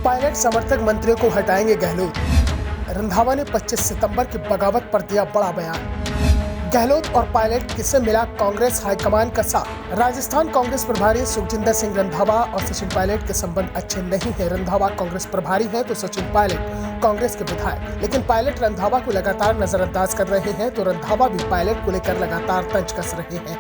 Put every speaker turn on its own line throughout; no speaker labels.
Pilot समर्थक मंत्रियों को हटाएंगे गहलोत। रंधावा ने 25 सितंबर की बगावत पर दिया बड़ा बयान। गहलोत और पायलट किसे मिला कांग्रेस हाईकमान का साथ। राजस्थान कांग्रेस प्रभारी सुखजिंदर सिंह रंधावा और सचिन पायलट के संबंध अच्छे नहीं है। रंधावा कांग्रेस प्रभारी है तो सचिन पायलट कांग्रेस के विधायक, लेकिन पायलट रंधावा को लगातार नजरअंदाज कर रहे हैं तो रंधावा भी पायलट को लेकर लगातार तंज कस रहे हैं।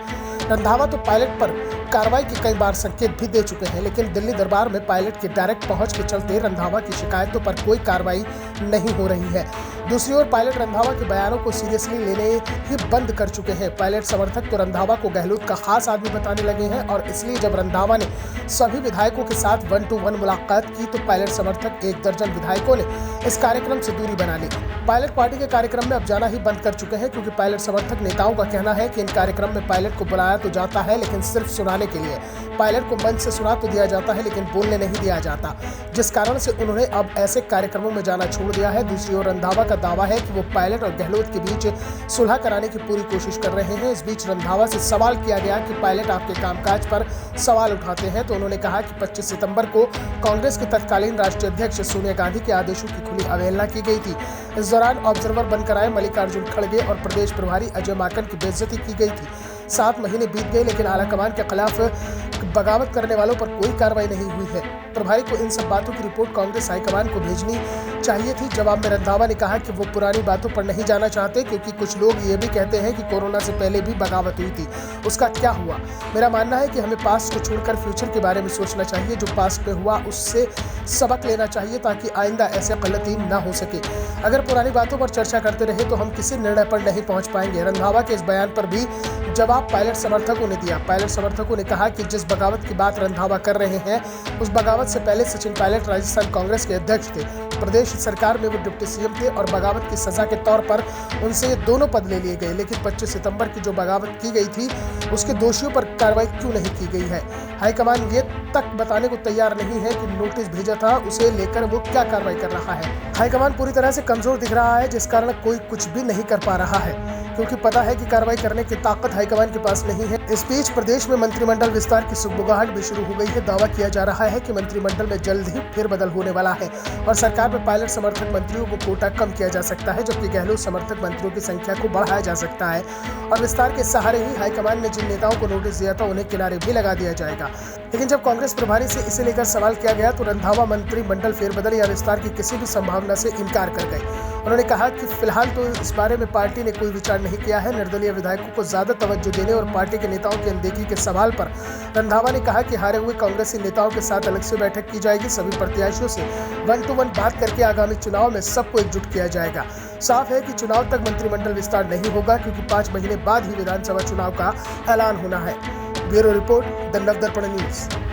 रंधावा तो पायलट पर कार्रवाई के कई बार संकेत भी दे चुके हैं, लेकिन दिल्ली दरबार में पायलट की डायरेक्ट पहुंच के चलते रंधावा की शिकायतों पर कोई कार्रवाई नहीं हो रही है। दूसरी ओर पायलट रंधावा के बयानों को सीरियसली लेने ही बंद कर चुके हैं। पायलट समर्थक तो रंधावा को गहलोत का खास आदमी बताने लगे हैं और इसलिए जब रंधावा ने सभी विधायकों के साथ 1-to-1 मुलाकात की तो पायलट समर्थक 1 दर्जन विधायकों ने इस कार्यक्रम से दूरी बना ली। पायलट पार्टी के कार्यक्रम में अब जाना ही बंद कर चुके हैं, क्योंकि पायलट समर्थक नेताओं का कहना है कि इन कार्यक्रम में पायलट को बुलाया तो जाता है लेकिन सिर्फ सुनाने के लिए। पायलट को मंच से सुना तो दिया जाता है लेकिन बोलने नहीं दिया जाता, जिस कारण से उन्होंने अब ऐसे कार्यक्रमों में जाना छोड़ दिया है। दूसरी ओर रंधावा का दावा है कि वो पायलट और गहलोत के बीच सुलह कराने की पूरी कोशिश कर रहे हैं। इस बीच रंधावा से सवाल किया गया कि पायलट आपके कामकाज पर सवाल उठाते हैं तो उन्होंने कहा कि 25 सितंबर को कांग्रेस के तत्कालीन राष्ट्रीय अध्यक्ष सोनिया गांधी के आदेशों की खुली अवहेलना की गई थी। इस दौरान ऑब्जर्वर बनकर आए मल्लिकार्जुन खड़गे और प्रदेश प्रभारी अजय माकन की बेइज्जती की गई थी। 7 महीने बीत गए लेकिन आलाकमान के खिलाफ बगावत करने वालों पर कोई कार्रवाई नहीं हुई है। प्रभारी को इन सब बातों की रिपोर्ट कांग्रेस हाईकमान को भेजनी चाहिए थी। जवाब में रंधावा ने कहा कि वो पुरानी बातों पर नहीं जाना चाहते, क्योंकि कुछ लोग ये भी कहते हैं कि कोरोना से पहले भी बगावत हुई थी, उसका क्या हुआ। मेरा मानना है कि हमें पास्ट को छोड़कर फ्यूचर के बारे में सोचना चाहिए। जो पास्ट में हुआ उससे सबक लेना चाहिए ताकि आइंदा ऐसे गलती ना हो सके। अगर पुरानी बातों पर चर्चा करते रहे तो हम किसी निर्णय पर नहीं पहुंच पाएंगे। रंधावा के इस बयान पर भी जवाब पायलट समर्थकों ने दिया। पायलट समर्थकों ने कहा कि जिस बगावत की बात रंधावा कर रहे हैं उस बगावत से पहले सचिन पायलट राजस्थान कांग्रेस के अध्यक्ष थे। प्रदेश सरकार में वो डिप्टी सीएम थे और बगावत की सजा के तौर पर उनसे ये दोनों पद ले लिए गए। लेकिन 25 सितंबर की जो बगावत की गई थी उसके दोषियों पर कार्रवाई क्यों नहीं की गई है। हाईकमान ये तक बताने को तैयार नहीं है कि नोटिस भेजा था उसे लेकर वो क्या कार्रवाई कर रहा है। हाईकमान पूरी तरह से कमजोर दिख रहा है, जिस कारण कोई कुछ भी नहीं कर पा रहा है, क्योंकि पता है कि कार्रवाई करने की ताकत हाईकमान के पास नहीं है। इस बीच प्रदेश में मंत्रिमंडल विस्तार की सुगबुगाहट भी शुरू हो गई है। दावा किया जा रहा है कि मंत्रिमंडल में जल्द ही फेरबदल होने वाला है और सरकार में पायलट समर्थक मंत्रियों को कोटा कम किया जा सकता है, जबकि गहलोत समर्थक मंत्रियों की संख्या को बढ़ाया जा सकता है। और विस्तार के सहारे ही हाईकमान ने जिन नेताओं को नोटिस दिया था उन्हें किनारे भी लगा दिया जाएगा। लेकिन जब कांग्रेस प्रभारी से इसे लेकर सवाल किया गया तो रंधावा मंत्रिमंडल फेरबदल या विस्तार की किसी भी संभावना से इनकार कर गए। उन्होंने कहा कि फिलहाल तो इस बारे में पार्टी ने कोई विचार नहीं किया है। निर्दलीय विधायकों को ज्यादा तवज्जो देने और पार्टी के नेताओं की अनदेखी के सवाल पर रंधावा ने कहा कि हारे हुए कांग्रेसी नेताओं के साथ अलग से बैठक की जाएगी। सभी प्रत्याशियों से 1-to-1 बात करके आगामी चुनाव में सबको एकजुट किया जाएगा। साफ है कि चुनाव तक मंत्रिमंडल विस्तार नहीं होगा, क्योंकि 5 महीने बाद ही विधानसभा चुनाव का ऐलान होना है। Bureau report, the Navdarpan news.